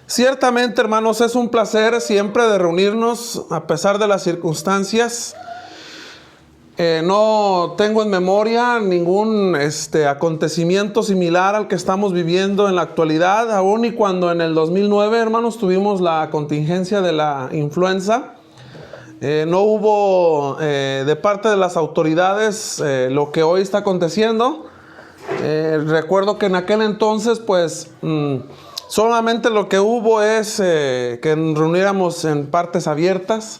Ciertamente, hermanos, es un placer siempre de reunirnos a pesar de las circunstancias. No tengo en memoria ningún acontecimiento similar al que estamos viviendo en la actualidad, aun y cuando en el 2009, hermanos, tuvimos la contingencia de la influenza. No hubo de parte de las autoridades lo que hoy está aconteciendo. Recuerdo que en aquel entonces, pues, solamente lo que hubo es que nos reuniéramos en partes abiertas.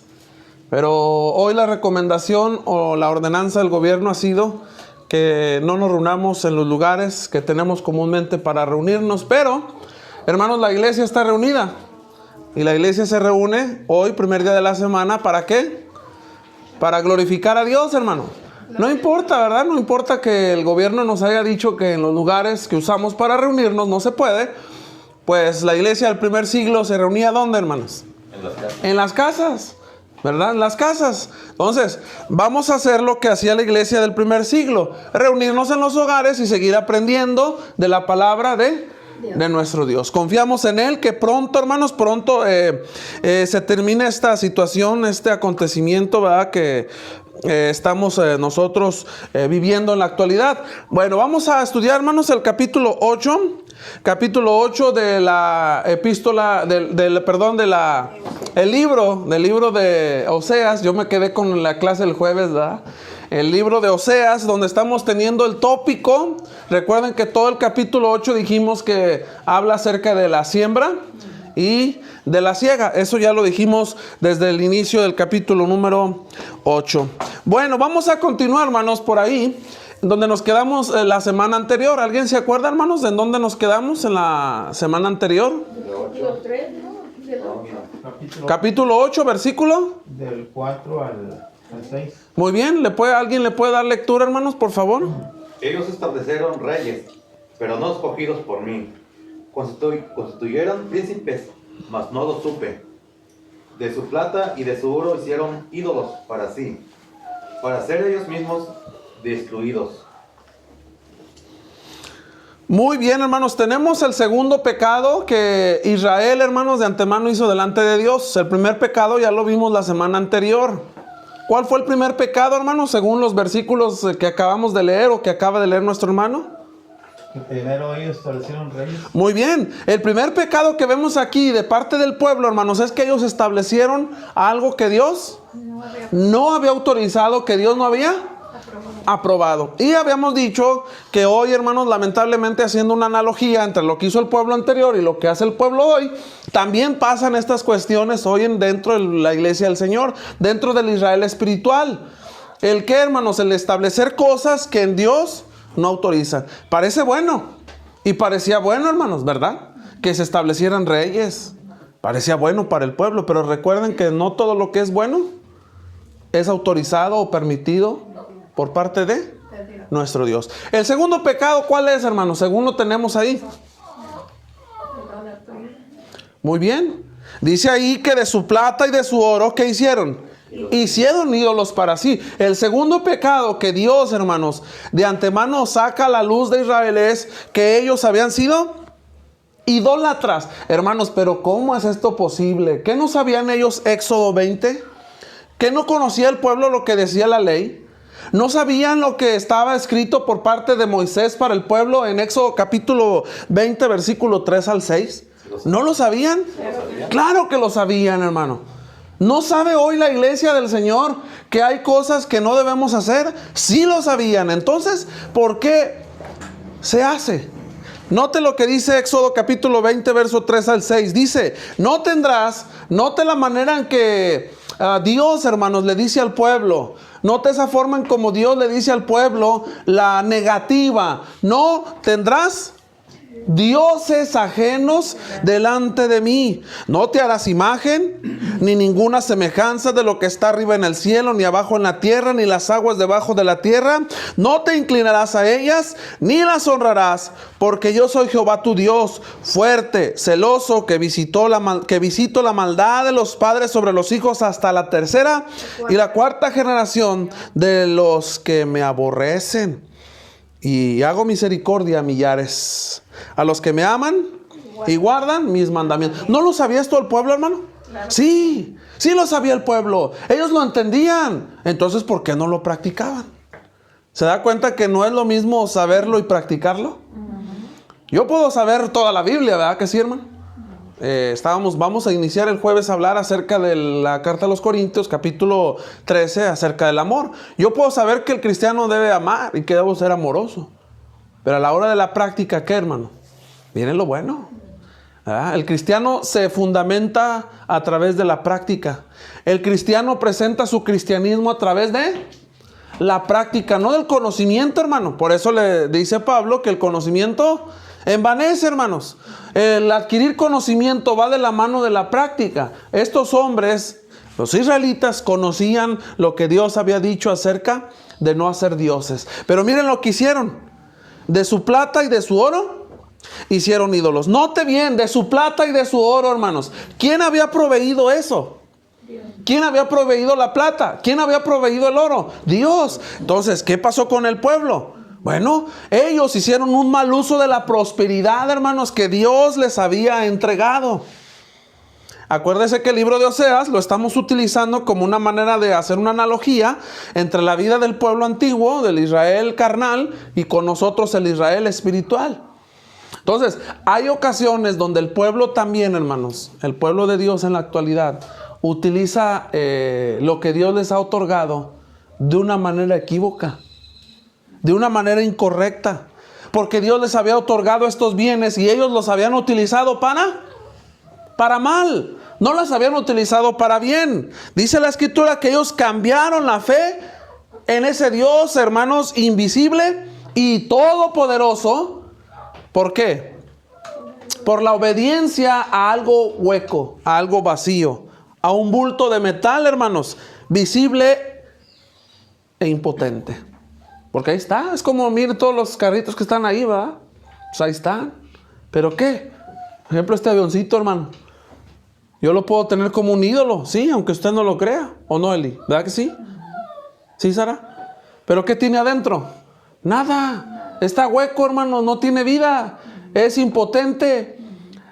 Pero hoy la recomendación o la ordenanza del gobierno ha sido que no nos reunamos en los lugares que tenemos comúnmente para reunirnos. Pero, hermanos, la iglesia está reunida. Y la iglesia se reúne hoy, primer día de la semana, ¿para qué? Para glorificar a Dios, hermano. No importa, ¿verdad? No importa que el gobierno nos haya dicho que en los lugares que usamos para reunirnos no se puede. Pues la iglesia del primer siglo se reunía ¿dónde, hermanos? En las casas. En las casas, ¿verdad? En las casas. Entonces, vamos a hacer lo que hacía la iglesia del primer siglo. Reunirnos en los hogares y seguir aprendiendo de la palabra de nuestro Dios. Confiamos en Él que pronto, hermanos, pronto se termine esta situación, este acontecimiento, ¿verdad? Que estamos nosotros viviendo en la actualidad. Bueno, vamos a estudiar, hermanos, el capítulo 8. Capítulo 8 de la epístola, el libro de Oseas. Yo me quedé con la clase el jueves, ¿verdad? El libro de Oseas, donde estamos teniendo el tópico. Recuerden que todo el capítulo 8 dijimos que habla acerca de la siembra y de la siega. Eso ya lo dijimos desde el inicio del capítulo número 8. Bueno, vamos a continuar, hermanos, por ahí donde nos quedamos la semana anterior. ¿Alguien se acuerda, hermanos, de en dónde nos quedamos en la semana anterior? Capítulo 8, versículo del 4 al 6. Muy bien, ¿alguien le puede dar lectura, hermanos, por favor? Ellos establecieron reyes, pero no escogidos por mí. Constituyeron príncipes, mas no los supe. De su plata y de su oro hicieron ídolos para sí, para ser ellos mismos destruidos. Muy bien, hermanos, tenemos el segundo pecado que Israel, hermanos, de antemano hizo delante de Dios. El primer pecado ya lo vimos la semana anterior. ¿Cuál fue el primer pecado, hermanos, según los versículos que acabamos de leer o que acaba de leer nuestro hermano? Que primero ellos establecieron reyes. Muy bien, el primer pecado que vemos aquí de parte del pueblo, hermanos, es que ellos establecieron algo que Dios no había autorizado, que Dios no había aprobado. Y habíamos dicho que hoy, hermanos, lamentablemente, haciendo una analogía entre lo que hizo el pueblo anterior y lo que hace el pueblo hoy, también pasan estas cuestiones hoy dentro de la iglesia del Señor, dentro del Israel espiritual. El que, hermanos, el establecer cosas que en Dios no autoriza. Parece bueno, y parecía bueno, hermanos, ¿verdad? Que se establecieran reyes. Parecía bueno para el pueblo, pero recuerden que no todo lo que es bueno es autorizado o permitido por parte de nuestro Dios. El segundo pecado, ¿cuál es, hermanos? Según lo tenemos ahí. Muy bien. Dice ahí que de su plata y de su oro, ¿qué hicieron? Hicieron ídolos para sí. El segundo pecado que Dios, hermanos, de antemano saca a la luz de Israel es que ellos habían sido idólatras. Hermanos, pero ¿cómo es esto posible? ¿Qué no sabían ellos Éxodo 20? ¿Qué no conocía el pueblo lo que decía la ley? ¿No sabían lo que estaba escrito por parte de Moisés para el pueblo en Éxodo capítulo 20, versículo 3 al 6? ¿No lo sabían? Claro que lo sabían, hermano. ¿No sabe hoy la iglesia del Señor que hay cosas que no debemos hacer? Sí lo sabían. Entonces, ¿por qué se hace? Note lo que dice Éxodo capítulo 20, verso 3 al 6. Dice, note la manera en que Dios, hermanos, le dice al pueblo. Note esa forma en como Dios le dice al pueblo la negativa. No tendrás dioses ajenos delante de mí. No te harás imagen, ni ninguna semejanza de lo que está arriba en el cielo, ni abajo en la tierra, ni las aguas debajo de la tierra. No te inclinarás a ellas, ni las honrarás, porque yo soy Jehová tu Dios, fuerte, celoso, que visito la maldad de los padres sobre los hijos hasta la tercera y la cuarta generación de los que me aborrecen. Y hago misericordia a millares. A los que me aman y guardan mis mandamientos. ¿No lo sabía esto el pueblo, hermano? Sí, sí lo sabía el pueblo. Ellos lo entendían. Entonces, ¿por qué no lo practicaban? ¿Se da cuenta que no es lo mismo saberlo y practicarlo? Yo puedo saber toda la Biblia, ¿verdad que sí, hermano? Vamos a iniciar el jueves a hablar acerca de la carta a los Corintios, capítulo 13, acerca del amor. Yo puedo saber que el cristiano debe amar y que debo ser amoroso. Pero a la hora de la práctica, ¿qué, hermano? Miren lo bueno. ¿Verdad? El cristiano se fundamenta a través de la práctica. El cristiano presenta su cristianismo a través de la práctica, no del conocimiento, hermano. Por eso le dice Pablo que el conocimiento envanece, hermanos. El adquirir conocimiento va de la mano de la práctica. Estos hombres, los israelitas, conocían lo que Dios había dicho acerca de no hacer dioses. Pero miren lo que hicieron. De su plata y de su oro hicieron ídolos. Note bien, de su plata y de su oro, hermanos. ¿Quién había proveído eso? ¿Quién había proveído la plata? ¿Quién había proveído el oro? Dios. Entonces, ¿qué pasó con el pueblo? Bueno, ellos hicieron un mal uso de la prosperidad, hermanos, que Dios les había entregado. Acuérdese que el libro de Oseas lo estamos utilizando como una manera de hacer una analogía entre la vida del pueblo antiguo, del Israel carnal, y con nosotros el Israel espiritual. Entonces, hay ocasiones donde el pueblo también, hermanos, el pueblo de Dios en la actualidad, utiliza lo que Dios les ha otorgado de una manera equívoca, de una manera incorrecta, porque Dios les había otorgado estos bienes y ellos los habían utilizado para mal, no las habían utilizado para bien. Dice la Escritura que ellos cambiaron la fe en ese Dios, hermanos, invisible y todopoderoso. ¿Por qué? Por la obediencia a algo hueco, a algo vacío, a un bulto de metal, hermanos, visible e impotente. Porque ahí está, es como, mire todos los carritos que están ahí, ¿va? Pues ahí están. ¿Pero qué? Por ejemplo, este avioncito, hermano. Yo lo puedo tener como un ídolo, sí, aunque usted no lo crea. ¿O no, Eli? ¿Verdad que sí? ¿Sí, Sara? ¿Pero qué tiene adentro? Nada. Está hueco, hermano, no tiene vida. Es impotente.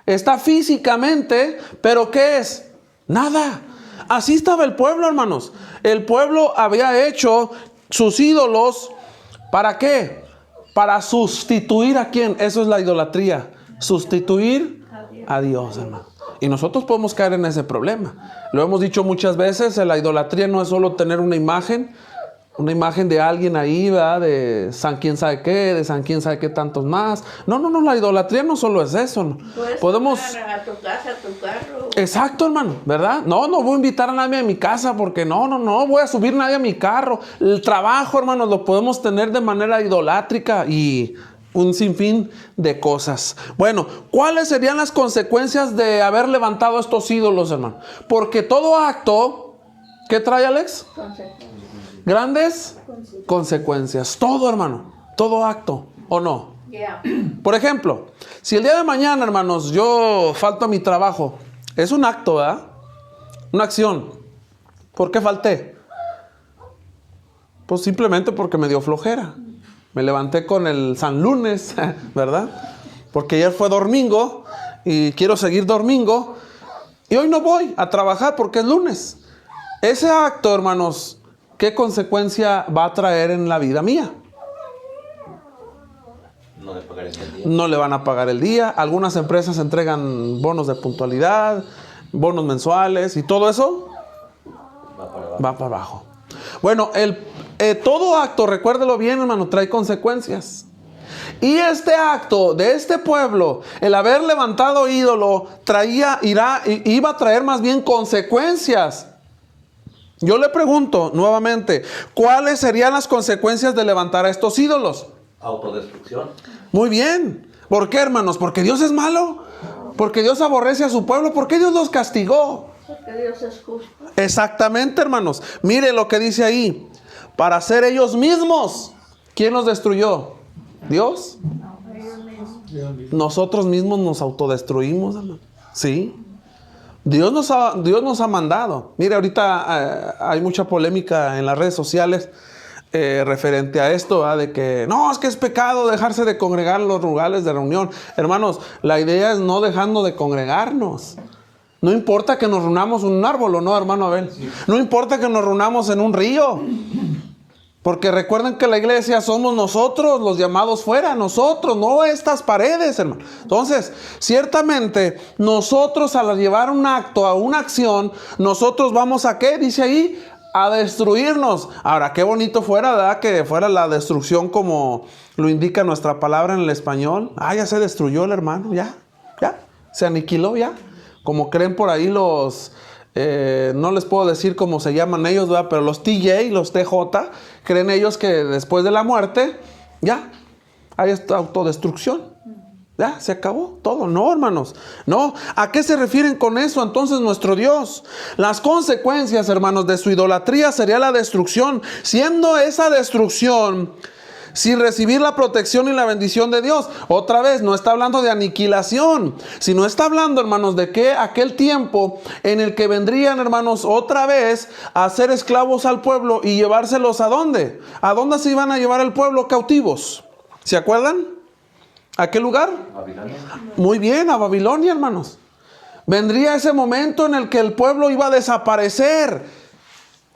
Está físicamente, pero ¿qué es? Nada. Así estaba el pueblo, hermanos. El pueblo había hecho sus ídolos. ¿Para qué? Para sustituir ¿a quién? Eso es la idolatría. Sustituir a Dios, hermano. Y nosotros podemos caer en ese problema. Lo hemos dicho muchas veces, la idolatría no es solo tener una imagen de alguien ahí, ¿verdad? De San quién sabe qué, de San quién sabe qué tantos más. No, la idolatría no solo es eso. ¿No? Podemos a tu casa, a tu carro. Exacto, hermano, ¿verdad? No voy a invitar a nadie a mi casa porque no voy a subir nadie a mi carro. El trabajo, hermanos, lo podemos tener de manera idolátrica y un sinfín de cosas. Bueno, ¿cuáles serían las consecuencias de haber levantado estos ídolos, hermano? Porque todo acto, ¿qué trae, Alex? Grandes consecuencias. Todo, hermano, todo acto, ¿o no? Yeah. Por ejemplo, si el día de mañana, hermanos, yo falto a mi trabajo, es un acto, ¿verdad? Una acción. ¿Por qué falté? Pues simplemente porque me dio flojera. Me levanté con el San Lunes, ¿verdad? Porque ayer fue domingo y quiero seguir domingo. Y hoy no voy a trabajar porque es lunes. Ese acto, hermanos, ¿qué consecuencia va a traer en la vida mía? No le pagaré el día. No le van a pagar el día. Algunas empresas entregan bonos de puntualidad, bonos mensuales y todo eso va para abajo. Bueno, todo acto, recuérdelo bien, hermano, trae consecuencias. Y este acto de este pueblo, el haber levantado ídolo, iba a traer más bien consecuencias. Yo le pregunto nuevamente, ¿cuáles serían las consecuencias de levantar a estos ídolos? Autodestrucción. Muy bien. ¿Por qué, hermanos? ¿Porque Dios es malo? ¿Porque Dios aborrece a su pueblo? ¿Por qué Dios los castigó? Porque Dios es justo. Exactamente, hermanos. Mire lo que dice ahí. Para ser ellos mismos. ¿Quién los destruyó? ¿Dios? No, ellos mismos. Nosotros mismos nos autodestruimos, hermano. Sí. Dios nos ha mandado. Mire, ahorita hay mucha polémica en las redes sociales referente a esto, ¿verdad? De que no, es que es pecado dejarse de congregar en los lugares de reunión. Hermanos, la idea es no dejando de congregarnos. No importa que nos reunamos en un árbol o no, hermano Abel. No importa que nos reunamos en un río. Porque recuerden que la iglesia somos nosotros, los llamados fuera, nosotros, no estas paredes, hermano. Entonces, ciertamente, nosotros al llevar un acto, a una acción, nosotros vamos a ¿qué? Dice ahí, a destruirnos. Ahora, qué bonito fuera, ¿verdad? Que fuera la destrucción como lo indica nuestra palabra en el español. Ah, ya se destruyó el hermano, ya, se aniquiló, ya. Como creen por ahí los... no les puedo decir cómo se llaman ellos, ¿verdad? Pero los TJ, los TJ, creen ellos que después de la muerte, ya, hay esta autodestrucción. Ya, se acabó todo. No, hermanos. No. ¿A qué se refieren con eso entonces nuestro Dios? Las consecuencias, hermanos, de su idolatría sería la destrucción. Siendo esa destrucción sin recibir la protección y la bendición de Dios. Otra vez, no está hablando de aniquilación, sino está hablando, hermanos, de que aquel tiempo en el que vendrían, hermanos, otra vez a hacer esclavos al pueblo y llevárselos ¿a dónde? ¿A dónde se iban a llevar el pueblo cautivos? ¿Se acuerdan? ¿A qué lugar? Babilonia. Muy bien, a Babilonia, hermanos. Vendría ese momento en el que el pueblo iba a desaparecer.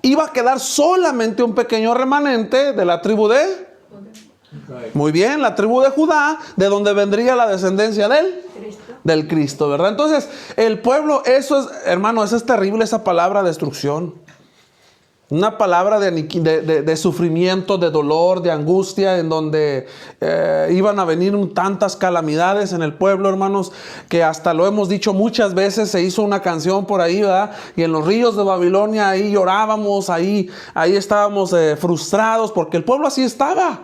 Iba a quedar solamente un pequeño remanente de la tribu de... Muy bien, la tribu de Judá, de donde vendría la descendencia del Cristo, ¿verdad? Entonces, el pueblo, eso es, hermano, eso es terrible, esa palabra destrucción. Una palabra de sufrimiento, de dolor, de angustia, en donde iban a venir tantas calamidades en el pueblo, hermanos, que hasta lo hemos dicho muchas veces, se hizo una canción por ahí, ¿verdad? Y en los ríos de Babilonia, ahí llorábamos, ahí estábamos frustrados, porque el pueblo así estaba.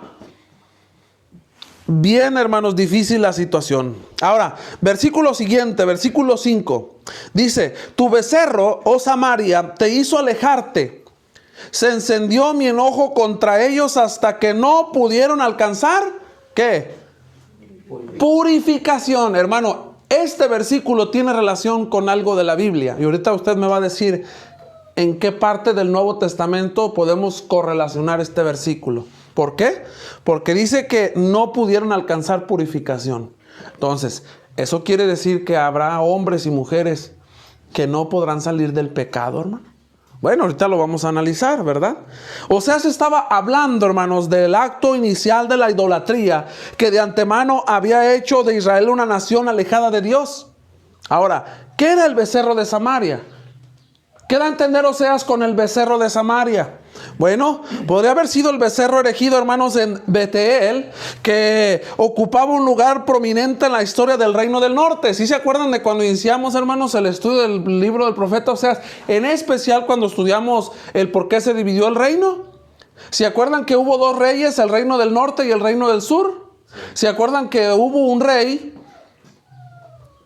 Bien, hermanos, difícil la situación. Ahora, versículo siguiente, versículo 5. Dice, tu becerro, oh Samaria, te hizo alejarte. Se encendió mi enojo contra ellos hasta que no pudieron alcanzar, ¿qué? Purificación. Hermano, este versículo tiene relación con algo de la Biblia. Y ahorita usted me va a decir en qué parte del Nuevo Testamento podemos correlacionar este versículo. ¿Por qué? Porque dice que no pudieron alcanzar purificación. Entonces, eso quiere decir que habrá hombres y mujeres que no podrán salir del pecado, hermano. Bueno, ahorita lo vamos a analizar, ¿verdad? O sea, se estaba hablando, hermanos, del acto inicial de la idolatría que de antemano había hecho de Israel una nación alejada de Dios. Ahora, ¿qué era el becerro de Samaria? ¿Qué da a entender Oseas con el becerro de Samaria? Bueno, podría haber sido el becerro erigido, hermanos, en Betel, que ocupaba un lugar prominente en la historia del reino del norte. ¿Sí se acuerdan de cuando iniciamos, hermanos, el estudio del libro del profeta Oseas? En especial cuando estudiamos el por qué se dividió el reino. ¿Se acuerdan que hubo dos reyes, el reino del norte y el reino del sur? ¿Se acuerdan que hubo un rey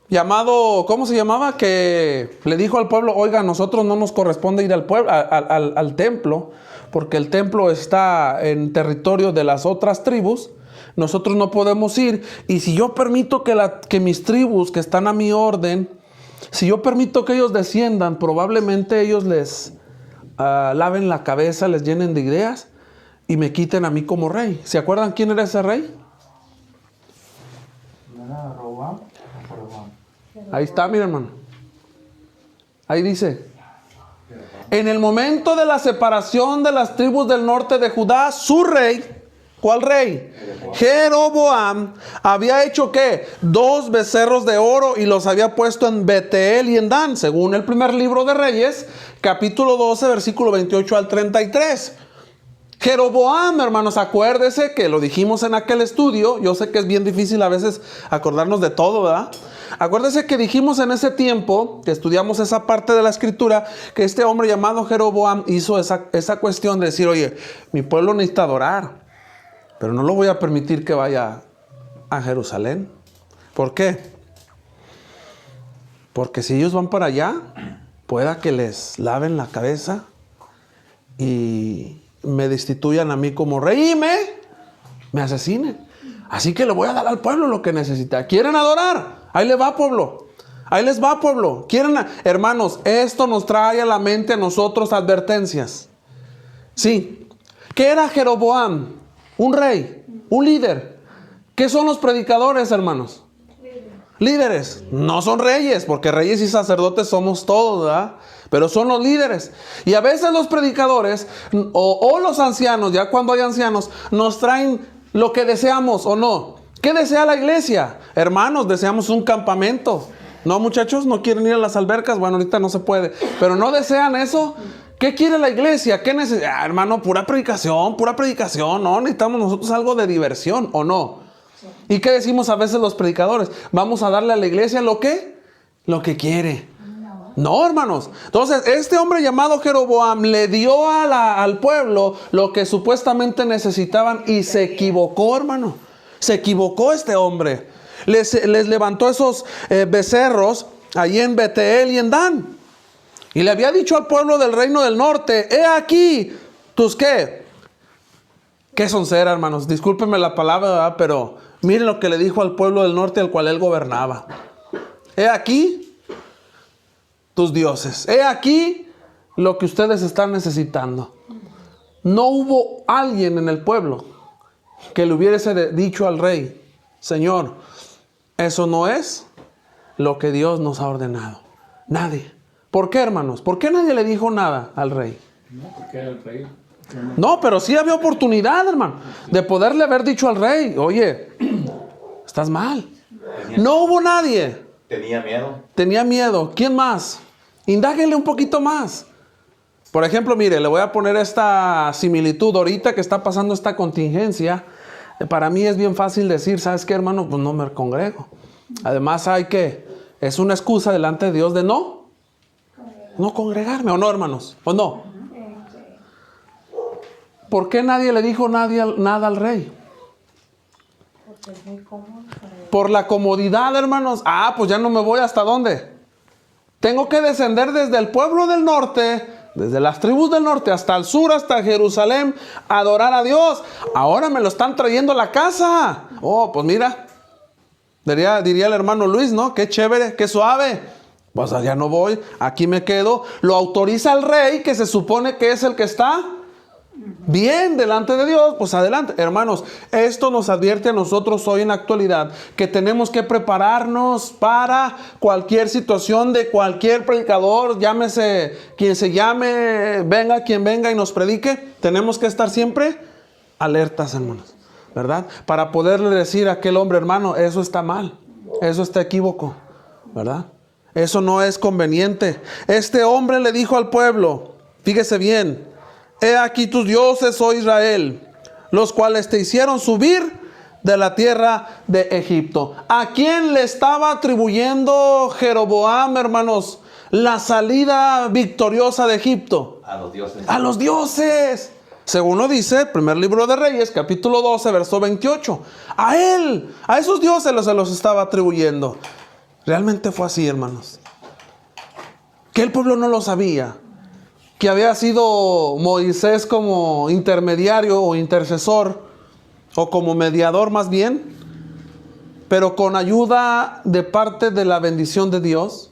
llamado, ¿cómo se llamaba? Que le dijo al pueblo, oiga, a nosotros no nos corresponde ir al pueblo, al templo, porque el templo está en territorio de las otras tribus. Nosotros no podemos ir. Y si yo permito que mis tribus que están a mi orden, si yo permito que ellos desciendan, probablemente ellos les laven la cabeza, les llenen de ideas y me quiten a mí como rey. ¿Se acuerdan quién era ese rey? Ahí está, mi hermano. Ahí dice. En el momento de la separación de las tribus del norte de Judá, su rey, ¿cuál rey? Jeroboam había hecho ¿qué? 2 becerros de oro y los había puesto en Betel y en Dan, según el primer libro de Reyes, capítulo 12, versículo 28 al 33. Jeroboam, hermanos, acuérdese que lo dijimos en aquel estudio. Yo sé que es bien difícil a veces acordarnos de todo, ¿verdad? Acuérdese que dijimos en ese tiempo, que estudiamos esa parte de la escritura, que este hombre llamado Jeroboam hizo esa cuestión de decir, oye, mi pueblo necesita adorar, pero no lo voy a permitir que vaya a Jerusalén. ¿Por qué? Porque si ellos van para allá, pueda que les laven la cabeza y me destituyan a mí como rey y me asesinen. Así que le voy a dar al pueblo lo que necesita. ¿Quieren adorar? Ahí les va, pueblo. Ahí les va, pueblo. ¿Quieren? Hermanos, esto nos trae a la mente a nosotros advertencias. Sí. ¿Qué era Jeroboam? Un rey, un líder. ¿Qué son los predicadores, hermanos? Líderes. No son reyes, porque reyes y sacerdotes somos todos, ¿verdad? Pero son los líderes. Y a veces los predicadores o los ancianos, ya cuando hay ancianos, nos traen lo que deseamos o no. ¿Qué desea la iglesia? Hermanos, deseamos un campamento. No, muchachos, no quieren ir a las albercas. Bueno, ahorita no se puede. Pero no desean eso. ¿Qué quiere la iglesia? ¿Qué necesita? Hermano, pura predicación. No, necesitamos nosotros algo de diversión, ¿o no? ¿Y qué decimos a veces los predicadores? Vamos a darle a la iglesia lo que quiere. No, hermanos. Entonces, este hombre llamado Jeroboam le dio al pueblo lo que supuestamente necesitaban y se equivocó, hermano. Se equivocó este hombre. Les levantó esos becerros allí en Betel y en Dan. Y le había dicho al pueblo del reino del norte, he aquí, ¿tus qué? ¿Qué son ser, hermanos? Discúlpenme la palabra, ¿verdad? Pero miren lo que le dijo al pueblo del norte al cual él gobernaba. He aquí tus dioses. He aquí lo que ustedes están necesitando. No hubo alguien en el pueblo que le hubiese dicho al rey, Señor, eso no es lo que Dios nos ha ordenado. Nadie. ¿Por qué, hermanos? ¿Por qué nadie le dijo nada al rey? No, porque era el rey. No, pero sí había oportunidad, hermano, de poderle haber dicho al rey, oye, estás mal. No hubo nadie. Tenía miedo. Tenía miedo. ¿Quién más? Indáguenle un poquito más. Por ejemplo, mire, le voy a poner esta similitud ahorita que está pasando esta contingencia. Para mí es bien fácil decir, ¿sabes qué, hermano? Pues no me congrego. Además es una excusa delante de Dios de no congregarme, ¿o no, hermanos? ¿O no? ¿Por qué nadie le dijo nada al rey? Por la comodidad, hermanos. Pues ya no me voy. ¿Hasta dónde? Tengo que descender desde el pueblo del norte, desde las tribus del norte hasta el sur, hasta Jerusalén, a adorar a Dios. Ahora me lo están trayendo a la casa. Pues mira, diría el hermano Luis, ¿no? Qué chévere, qué suave. Pues allá no voy, aquí me quedo. Lo autoriza el rey, que se supone que es el que está bien delante de Dios. Pues adelante, hermanos. Esto nos advierte a nosotros hoy en la actualidad que tenemos que prepararnos para cualquier situación de cualquier predicador, llámese quien se llame, venga quien venga y nos predique. Tenemos que estar siempre alertas, hermanos, ¿verdad? Para poderle decir a aquel hombre, hermano, eso está mal, eso está equívoco, ¿verdad? Eso no es conveniente. Este hombre le dijo al pueblo, fíjese bien, he aquí tus dioses, oh Israel, los cuales te hicieron subir de la tierra de Egipto. ¿A quién le estaba atribuyendo Jeroboam, hermanos, la salida victoriosa de Egipto? A los dioses. A los dioses. Según lo dice el primer libro de Reyes, capítulo 12, verso 28. A él, a esos dioses se los estaba atribuyendo. Realmente fue así, hermanos. Que el pueblo no lo sabía. Que había sido Moisés como intermediario o intercesor, o como mediador más bien, pero con ayuda de parte de la bendición de Dios.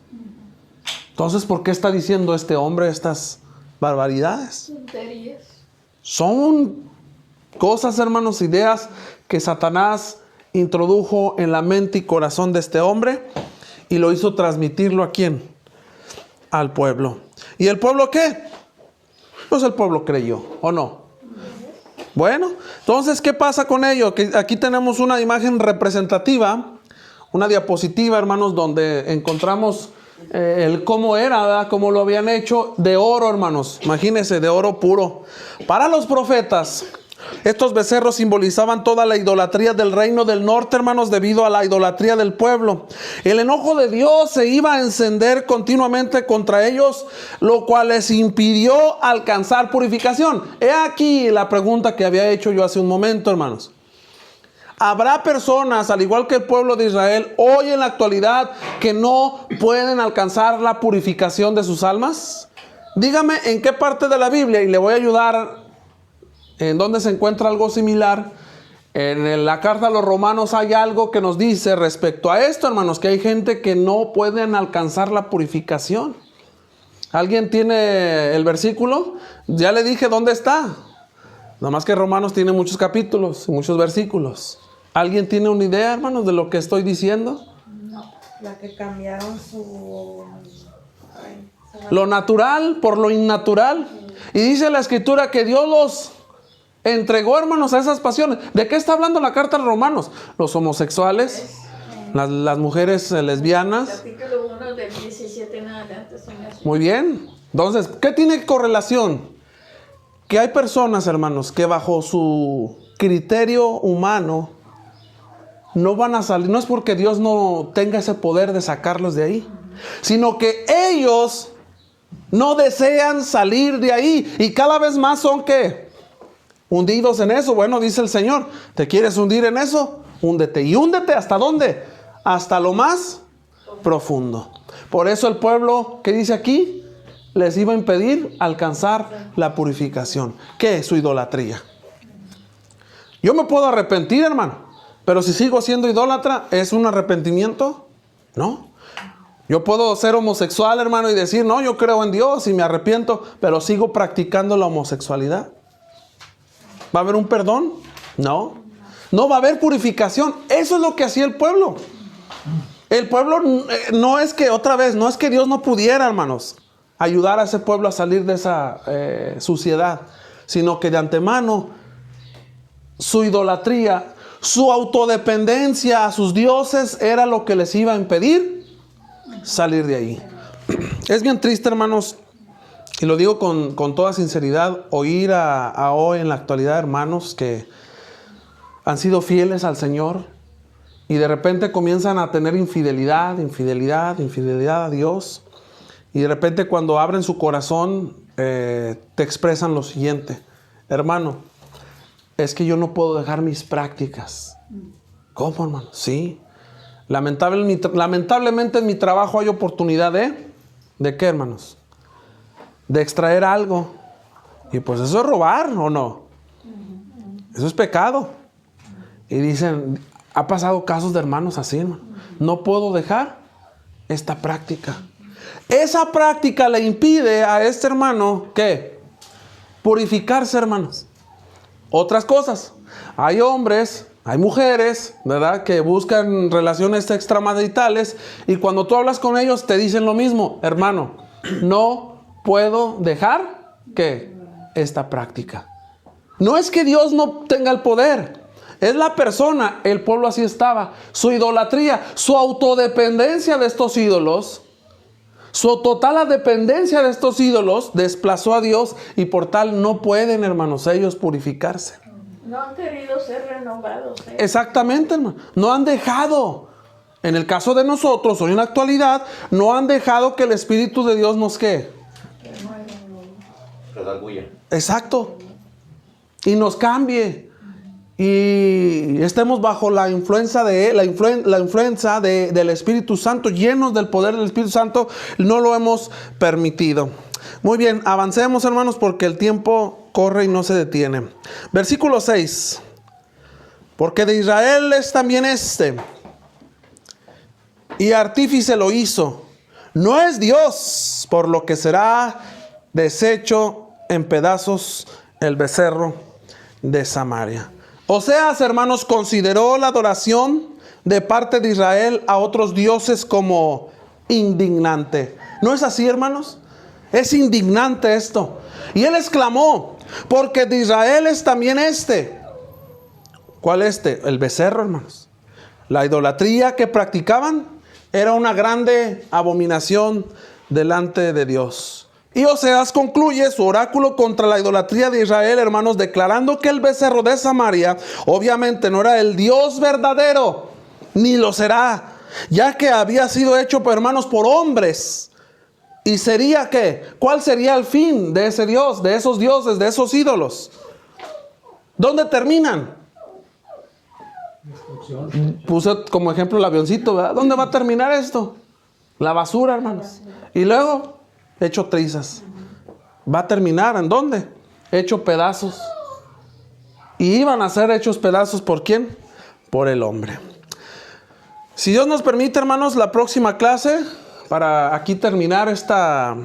Entonces, ¿por qué está diciendo este hombre estas barbaridades? Tonterías. Son cosas, hermanos, ideas que Satanás introdujo en la mente y corazón de este hombre y lo hizo transmitirlo ¿a quién? Al pueblo. ¿Y el pueblo qué? Pues el pueblo creyó, ¿o no? Bueno, entonces, ¿qué pasa con ello? Que aquí tenemos una imagen representativa, una diapositiva, hermanos, donde encontramos el cómo era, ¿verdad? Cómo lo habían hecho de oro, hermanos. Imagínense, de oro puro. Para los profetas, estos becerros simbolizaban toda la idolatría del reino del norte, hermanos, debido a la idolatría del pueblo. El enojo de Dios se iba a encender continuamente contra ellos, lo cual les impidió alcanzar purificación. He aquí la pregunta que había hecho yo hace un momento, hermanos. ¿Habrá personas, al igual que el pueblo de Israel, hoy en la actualidad, que no pueden alcanzar la purificación de sus almas? Dígame en qué parte de la Biblia, y le voy a ayudar en dónde se encuentra algo similar. En la carta a los Romanos hay algo que nos dice respecto a esto, hermanos, que hay gente que no pueden alcanzar la purificación. ¿Alguien tiene el versículo? Ya le dije dónde está. Nada más que Romanos tiene muchos capítulos y muchos versículos. ¿Alguien tiene una idea, hermanos, de lo que estoy diciendo? No, la que cambiaron su... Lo natural por lo innatural. Y dice la Escritura que Dios los entregó, hermanos, a esas pasiones. ¿De qué está hablando la carta a los Romanos? Los homosexuales, las mujeres lesbianas. Capítulo 1 del 17 en adelante. Muy bien. Entonces, ¿qué tiene correlación? Que hay personas, hermanos, que bajo su criterio humano no van a salir. No es porque Dios no tenga ese poder de sacarlos de ahí, sino que ellos no desean salir de ahí. Y cada vez más son, ¿qué? Hundidos en eso. Bueno, dice el Señor, ¿te quieres hundir en eso? Húndete. ¿Y húndete hasta dónde? Hasta lo más profundo. Por eso el pueblo, ¿qué dice aquí? Les iba a impedir alcanzar la purificación. ¿Qué es su idolatría? Yo me puedo arrepentir, hermano, pero si sigo siendo idólatra, ¿es un arrepentimiento? No. Yo puedo ser homosexual, hermano, y decir, no, yo creo en Dios y me arrepiento, pero sigo practicando la homosexualidad. ¿Va a haber un perdón? No. No va a haber purificación. Eso es lo que hacía el pueblo. El pueblo no es que, otra vez, no es que Dios no pudiera, hermanos, ayudar a ese pueblo a salir de esa suciedad, sino que de antemano su idolatría, su autodependencia a sus dioses era lo que les iba a impedir salir de ahí. Es bien triste, hermanos, y lo digo con toda sinceridad, oír a hoy en la actualidad hermanos que han sido fieles al Señor y de repente comienzan a tener infidelidad a Dios. Y de repente cuando abren su corazón, te expresan lo siguiente: hermano, es que yo no puedo dejar mis prácticas. ¿Cómo, hermano? Sí. Lamentablemente en mi trabajo hay oportunidad ¿de qué, hermanos? De extraer algo. Y pues eso es robar, ¿o no? Eso es pecado. Y dicen, ha pasado casos de hermanos así, hermano. No puedo dejar esta práctica. Esa práctica le impide a este hermano, ¿qué? Purificarse, hermanos. Otras cosas. Hay hombres, hay mujeres, ¿verdad?, que buscan relaciones extramaritales y cuando tú hablas con ellos te dicen lo mismo. Hermano, no puedo dejar, ¿qué? Esta práctica. No es que Dios no tenga el poder. Es la persona, el pueblo así estaba. Su idolatría, su autodependencia de estos ídolos, su total dependencia de estos ídolos desplazó a Dios y por tal no pueden, hermanos, ellos purificarse. No han querido ser renovados. Exactamente, hermano. No han dejado. En el caso de nosotros, hoy en la actualidad, no han dejado que el Espíritu de Dios nos ¿qué? Redarguya. Exacto. Y nos cambie. Y estemos bajo la influencia del Espíritu Santo, llenos del poder del Espíritu Santo. No lo hemos permitido. Muy bien, avancemos, hermanos, porque el tiempo corre y no se detiene. Versículo 6. Porque de Israel es también y artífice lo hizo. No es Dios, por lo que será deshecho en pedazos el becerro de Samaria. Oseas, hermanos, consideró la adoración de parte de Israel a otros dioses como indignante. ¿No es así, hermanos? Es indignante esto. Y él exclamó, porque de Israel es también ¿Cuál el becerro, hermanos? La idolatría que practicaban era una grande abominación delante de Dios. Y Oseas concluye su oráculo contra la idolatría de Israel, hermanos, declarando que el becerro de Samaria obviamente no era el Dios verdadero, ni lo será, ya que había sido hecho, hermanos, por hombres. ¿Y sería qué? ¿Cuál sería el fin de ese Dios, de esos dioses, de esos ídolos? ¿Dónde terminan? Puse como ejemplo el avioncito, ¿verdad? ¿Dónde va a terminar esto? La basura, hermanos. Y luego, hecho trizas. ¿Va a terminar en dónde? Hecho pedazos. Y iban a ser hechos pedazos ¿por quién? Por el hombre. Si Dios nos permite, hermanos, la próxima clase, para aquí terminar esta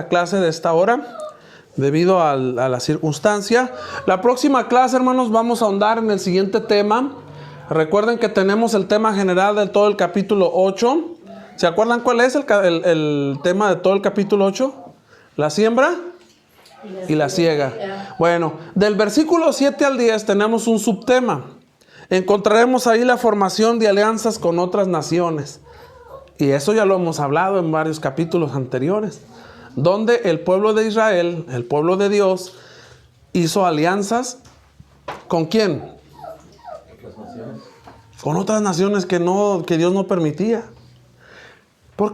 clase de esta hora, debido a la circunstancia. La próxima clase, hermanos, vamos a ahondar en el siguiente tema. Recuerden que tenemos el tema general de todo el capítulo 8. ¿Se acuerdan cuál es el tema de todo el capítulo 8? La siembra y la siega. Bueno, del versículo 7 al 10 tenemos un subtema. Encontraremos ahí la formación de alianzas con otras naciones. Y eso ya lo hemos hablado en varios capítulos anteriores, donde el pueblo de Israel, el pueblo de Dios, hizo alianzas ¿con quién? Con otras naciones que Dios no permitía. ¿Por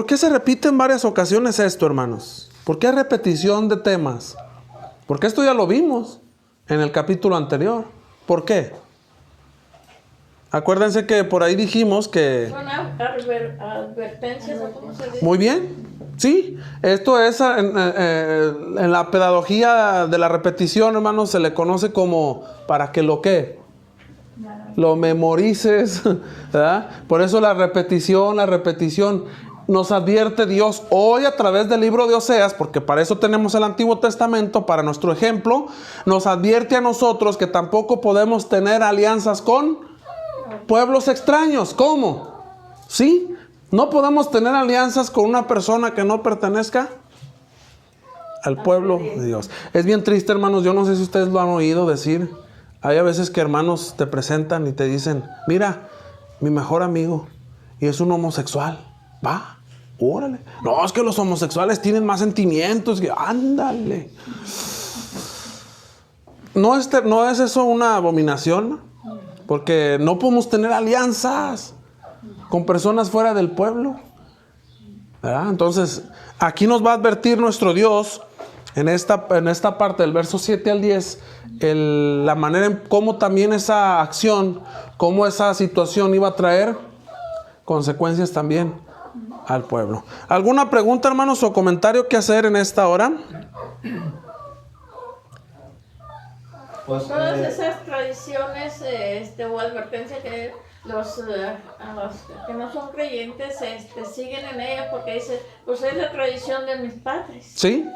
qué se repite en varias ocasiones esto, hermanos? ¿Por qué hay repetición de temas? Porque esto ya lo vimos en el capítulo anterior. ¿Por qué? Acuérdense que por ahí dijimos que... Son advertencias, ¿o cómo se dice? Muy bien, sí. Esto es en la pedagogía de la repetición, hermanos, se le conoce como para que lo memorices, ¿verdad? Por eso la repetición nos advierte Dios hoy a través del libro de Oseas, porque para eso tenemos el Antiguo Testamento, para nuestro ejemplo, nos advierte a nosotros que tampoco podemos tener alianzas con pueblos extraños. ¿Cómo? ¿Sí? No podemos tener alianzas con una persona que no pertenezca al pueblo de Dios. Es bien triste, hermanos, yo no sé si ustedes lo han oído decir. Hay a veces que hermanos te presentan y te dicen, mira, mi mejor amigo, y es un homosexual. Va, órale. No, es que los homosexuales tienen más sentimientos. Ándale. ¿No es eso una abominación? Porque no podemos tener alianzas con personas fuera del pueblo, ¿verdad? Entonces, aquí nos va a advertir nuestro Dios en esta parte del verso 7 al 10, la manera en cómo también esa acción, cómo esa situación iba a traer consecuencias también al pueblo. ¿Alguna pregunta, hermanos, o comentario que hacer en esta hora? Pues, Todas esas tradiciones o advertencias que los que no son creyentes siguen en ellas porque dice, pues es la tradición de mis padres. ¿Sí?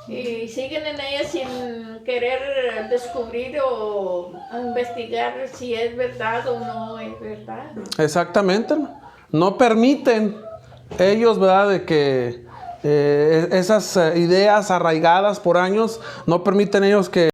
Y siguen en ella sin querer descubrir o investigar si es verdad o no es verdad. Exactamente. No permiten ellos, ¿verdad?, de que esas ideas arraigadas por años, no permiten ellos que